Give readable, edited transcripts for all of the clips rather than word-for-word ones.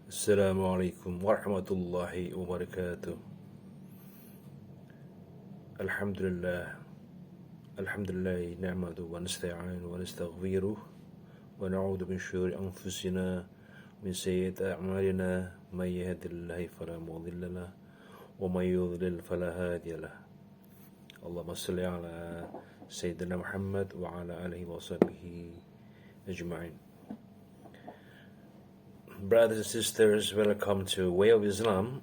السلام عليكم ورحمة الله وبركاته. الحمد لله نعمده ونستعين ونستغفره ونعوذ من شرور أنفسنا من سيئات أعمالنا من يهد الله فلا مضل له ومن يضلل فلا هادي له. اللهم صل على سيدنا محمد وعلى آله وصحبه أجمعين. Brothers and sisters, welcome to Way of Islam,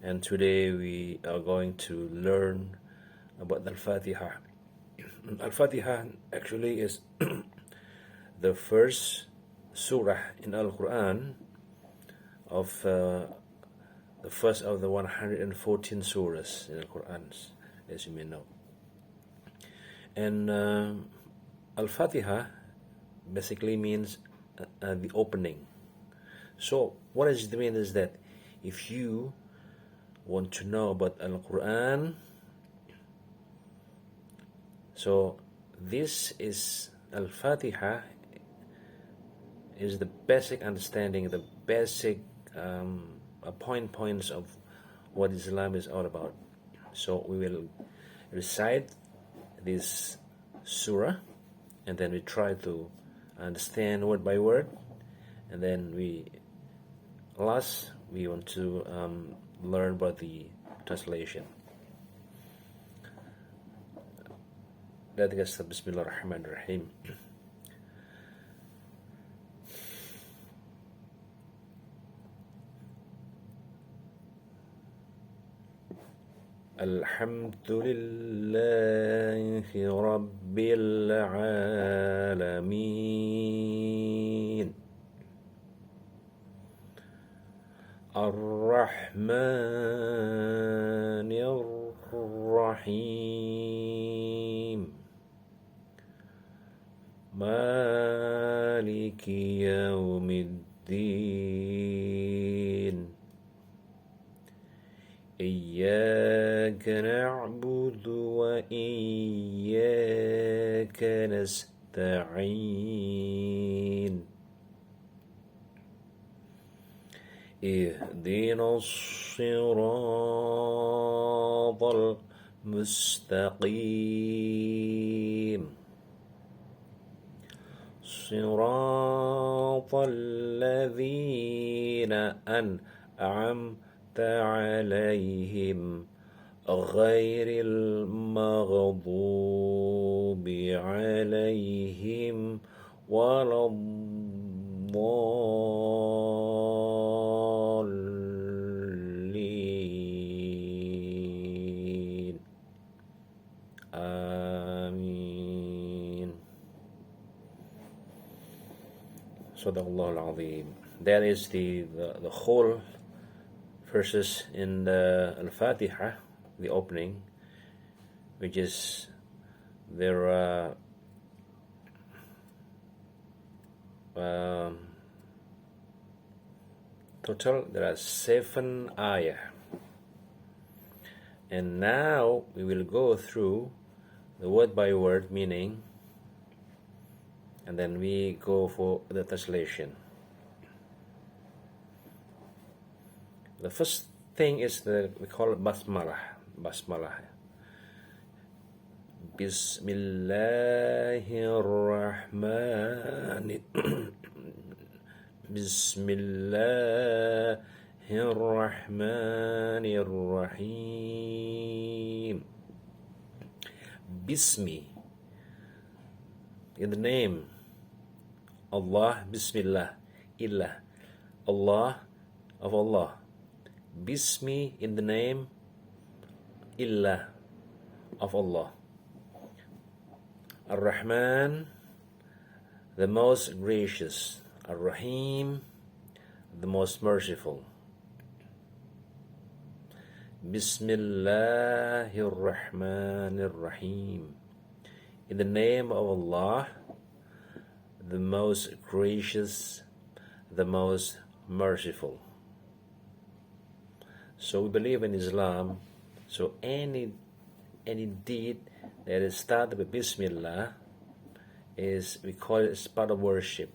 and today we are going to learn about Al-Fatihah. Al-Fatihah actually is the first surah in Al-Quran of the first of the 114 surahs in Al-Quran, as you may know. And Al-Fatihah basically means the opening. So what it means is that if you want to know about Al-Quran, so this is Al-Fatihah is the basic understanding, the basic points of what Islam is all about. So we will recite this surah, and then we try to understand word by word, and then we want to learn about the translation. Let's get started. Bismillahirrahmanirrahim. Alhamdulillahi Rabbil Alameen. الرحمن الرحيم مالك يوم الدين إياك نعبد وإياك نستعين اهدنا الصراط المستقيم صراط الذين أنعمت عليهم غير المغضوب عليهم ولا الضالين آمين. Sadaqallahu al-Azim. That is the whole verses in the Al-Fatihah, the opening, which is there total there are 7 ayah, and now we will go through the word by word meaning, and then we go for the translation. The first thing is we call it basmalah. Bismillahirrahmanirrahim. Bismi, in the name Allah, Bismillah, Illah, Allah, of Allah. Bismi, in the name Illah, of Allah. Ar-Rahman, the most gracious. Ar-Rahim, the most merciful. Bismillahirrahmanirrahim. In the name of Allah, the most gracious, the most merciful. So we believe in Islam, so any deed that is started with Bismillah we call it as part of worship.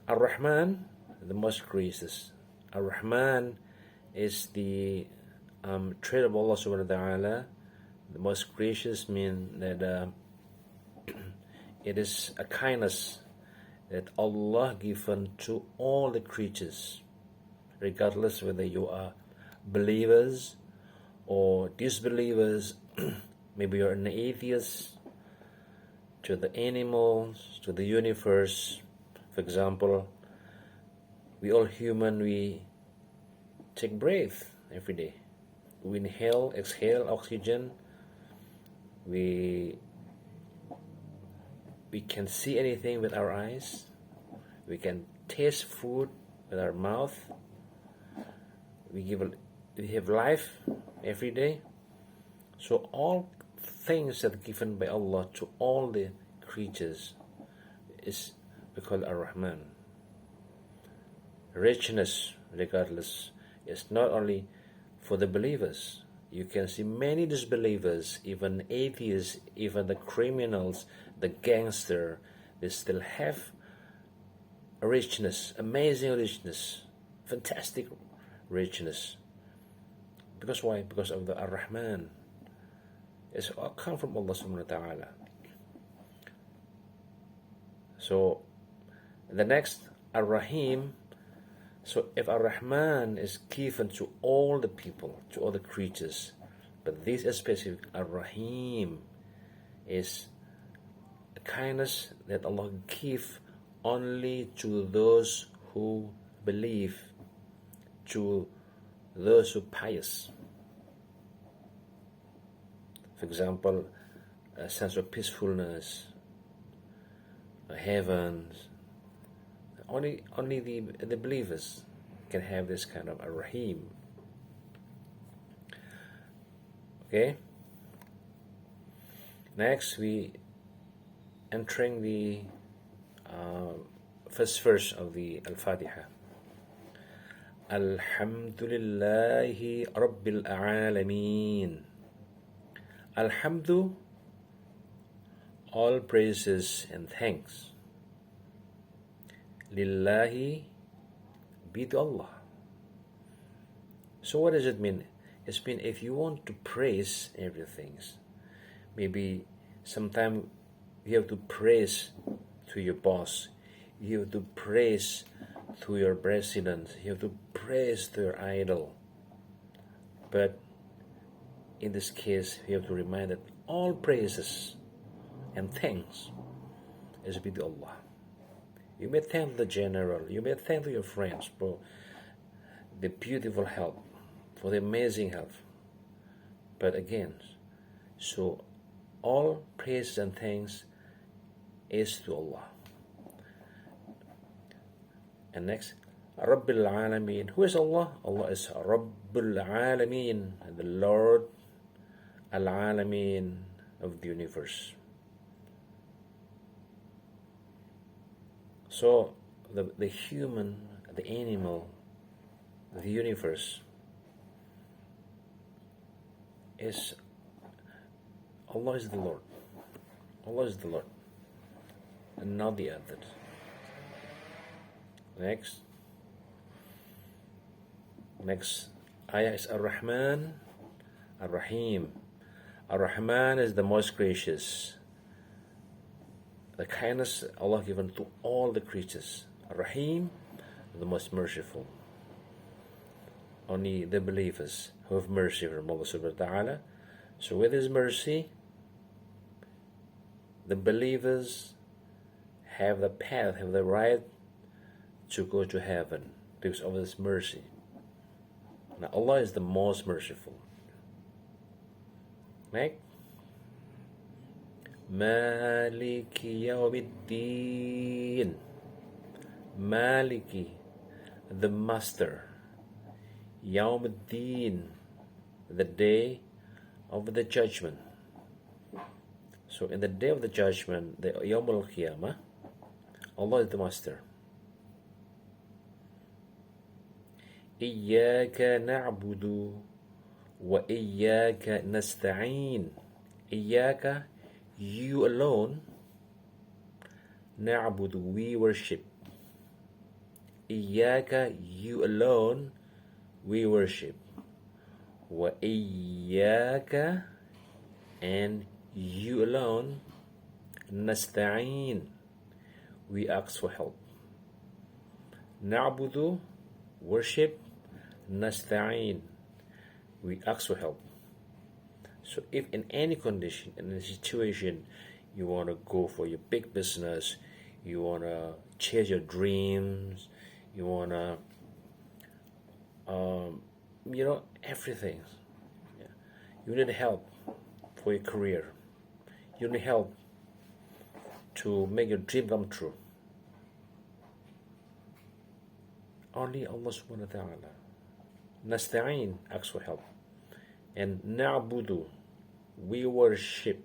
Ar-Rahman, the most gracious. Ar-Rahman is the trait of Allah subhanahu wa ta'ala. The most gracious means that it is a kindness that Allah given to all the creatures, regardless whether you are believers or disbelievers. Maybe you're an atheist, to the animals, to the universe. For example, we all human, we take breath every day. We inhale, exhale oxygen. We can see anything with our eyes. We can taste food with our mouth. We have life every day. So all things that are given by Allah to all the creatures is we call Ar-Rahman. Richness, regardless, is not only for the believers. You can see many disbelievers, even atheists, even the criminals, the gangster, they still have a richness, amazing richness, fantastic richness. Because why? Because of the Ar-Rahman. It's all come from Allah subhanahu wa ta'ala. So the next, Ar-Rahim. So if Ar-Rahman is given to all the people, to all the creatures, but this is specific, Ar-Rahim is a kindness that Allah gives only to those who believe, to those who are pious. For example, a sense of peacefulness, heavens. Only the believers can have this kind of Ar-Rahim. Okay. Next, we entering the first verse of the Al-Fatihah. Alhamdulillahi Rabbil Alameen. Alhamdu, all praises and thanks. Lillahi, be to Allah. So what does it mean? It means if you want to praise everything, maybe sometime you have to praise to your boss, you have to praise to your president, you have to praise to your idol. But in this case, you have to remind that all praises and thanks is be to Allah. You may thank the general, you may thank your friends for the beautiful help, for the amazing help. But again, so all praise and thanks is to Allah. And next, Rabbil Alameen. Who is Allah? Allah is Rabbil Alameen, the Lord Al-Alameen of the universe. So the human, the animal, the universe is Allah is the Lord. Allah is the Lord, and not the other. Next ayah is Ar-Rahman, Ar-Rahim. Ar-Rahman is the most gracious. The kindness Allah given to all the creatures. Ar-Rahim, the most merciful. Only the believers who have mercy from Allah subhanahu wa ta'ala. So with His mercy, the believers have the path, have the right to go to heaven because of His mercy. Now Allah is the most merciful. Next. Maliki Yawmiddin. Maliki, the master. Yawmiddin, the day of the judgment. So in the day of the judgment, the Yawm al-Qiyamah, Allah is the master. Iyyaka na'budu wa iyyaka nasta'in. Iyyaka, you alone. Na'budu, we worship. Iyaka, you alone, we worship. Wa iyaka, and you alone, nasta'in, we ask for help. Na'budu, worship. Nasta'in, we ask for help. So if in any condition, in a situation, you want to go for your big business, you want to chase your dreams, you want to, everything. Yeah. You need help for your career. You need help to make your dream come true. Only Allah subhanahu wa ta'ala. Nasta'in, ask for help. And na'budu, we worship.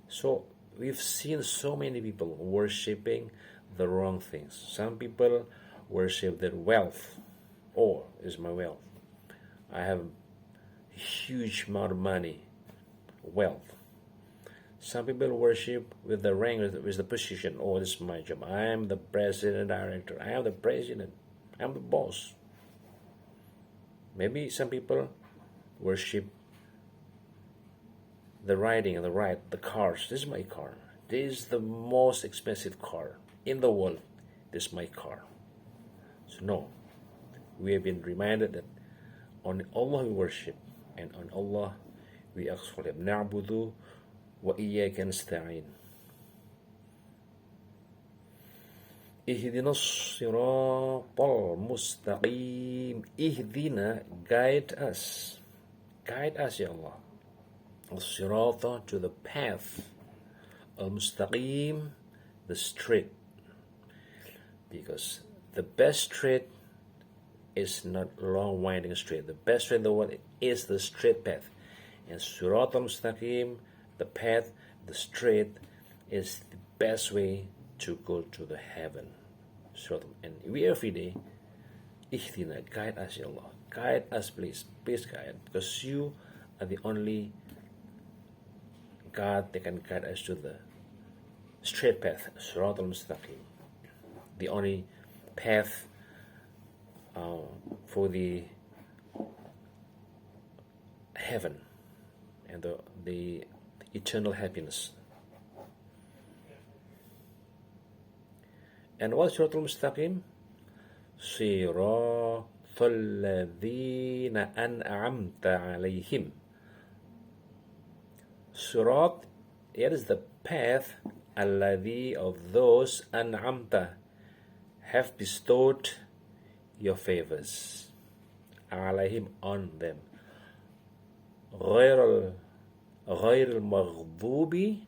So we've seen so many people worshipping the wrong things. Some people worship their wealth. Oh, is my wealth. I have a huge amount of money, wealth. Some people worship with the rank, with the position. Oh, this is my job. I am the president, director. I am the president. I am the boss. Maybe some people worship the riding and the cars. This is my car. This is the most expensive car in the world. This is my car. So no, we have been reminded that on Allah we worship, and on Allah we ask for help. Na'budu wa iyyaka nasta'in. Ihdinas siratal mustaqim. Ihdina, guide us. Guide us, Ya Allah. Al-sirata, to the path. Al-mustaqim, the straight. Because the best straight is not long winding straight. The best straight in the world is the straight path. And Surat al-Mustaqim, the path, the straight, is the best way to go to the heaven. And we every day, Ihdina, guide us, Ya Allah. Guide us, please. Please guide. Because you are the only God that can guide us to the straight path, Surat al-Mustaqim. The only path for the heaven and the eternal happiness. And what's Surat al-Mustaqim? Siratal ladhina an'amta alayhim. Surat, it is the path, alladhi, of those an'amta, have bestowed your favors, alayhim, on them. غير المغضوب,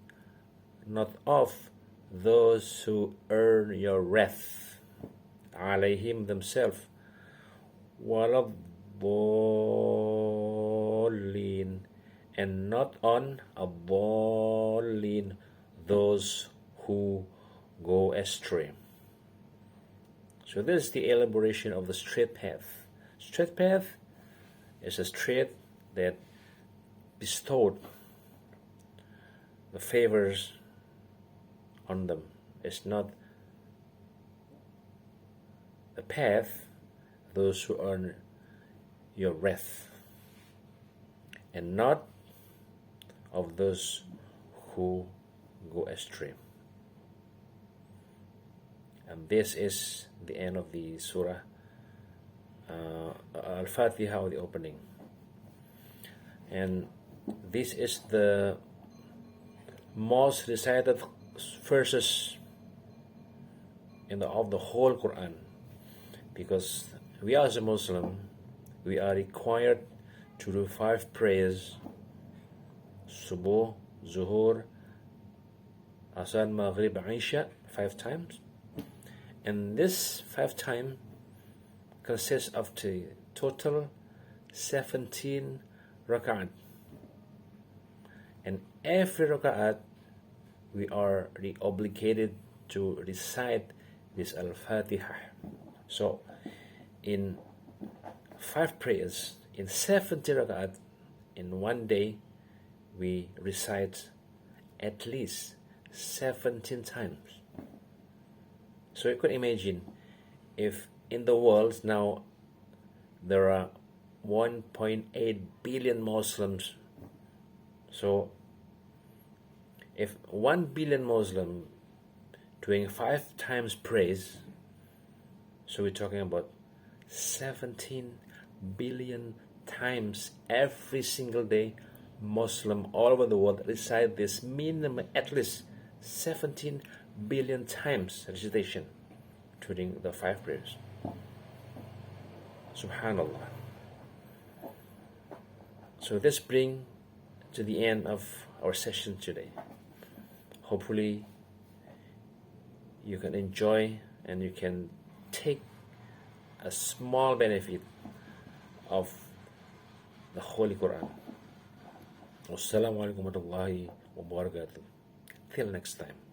not of those who earn your wrath, alayhim, themselves, ولا الضالين, and not on الضالين, those who go astray. So this is the elaboration of the straight path. Straight path is a straight that bestowed the favors on them. It's not a path those who earn your wrath, and not of those who go astray. And this is the end of the surah Al-Fatihah, or the opening. And this is the most recited verses of the whole Quran, because we as a Muslim, we are required to do 5 prayers: Subuh, Zuhur, Asr, Maghrib, Isha, 5 times. And this 5 times consists of the total 17 rak'at. And every rak'at we are obligated to recite this Al-Fatihah. So in 5 prayers, in 70 rak'at, in one day, we recite at least 17 times. So you could imagine, if in the world now there are 1.8 billion Muslims, so if 1 billion Muslim doing 5 times praise, so we're talking about 17 billion times every single day Muslim all over the world recite this minimum at least 17 billion times recitation during the 5 prayers. Subhanallah. So this brings to the end of our session today. Hopefully you can enjoy and you can take a small benefit of the Holy Quran. Wassalamu alaikum warahmatullahi wabarakatuh. Till next time.